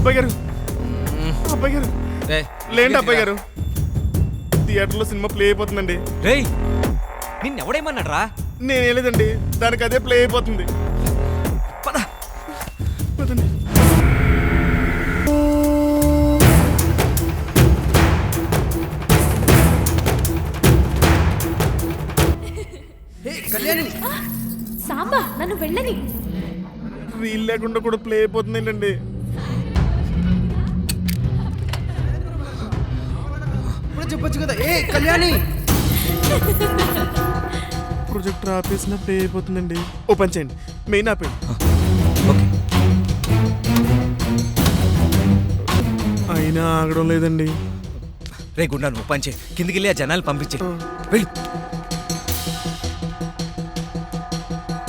అబ్బాయి గారు అబ్బాయి గారు రేయ్, లేండి అబ్బాయి గారు, థియేటర్లో సినిమా ప్లే అయిపోతుందండి. రేయ్ నిన్నెవడేమన్నాడు రా? నేనే లేదండి, దానికి అదే ప్లే అయిపోతుంది. పద. పదండి. సాంబా నన్ను వెళ్ళని. రీల్ లేకుండా కూడా ప్లే అయిపోతుంది ఏంటండి? చెప్పొచ్చు కదా. ఏ కళ్యాణి, ప్రొజెక్టర్ ఆపేసిన ప్లే అయిపోతుందండి. ఓపెన్ చేయండి, మెయిన్ ఆపేయండి. ఓకే. అయినా ఆగడం లేదండి. రే గుండా నువ్వు పంచే, కిందికి వెళ్ళి ఆ జనాలు పంపించే. వెళ్ళు.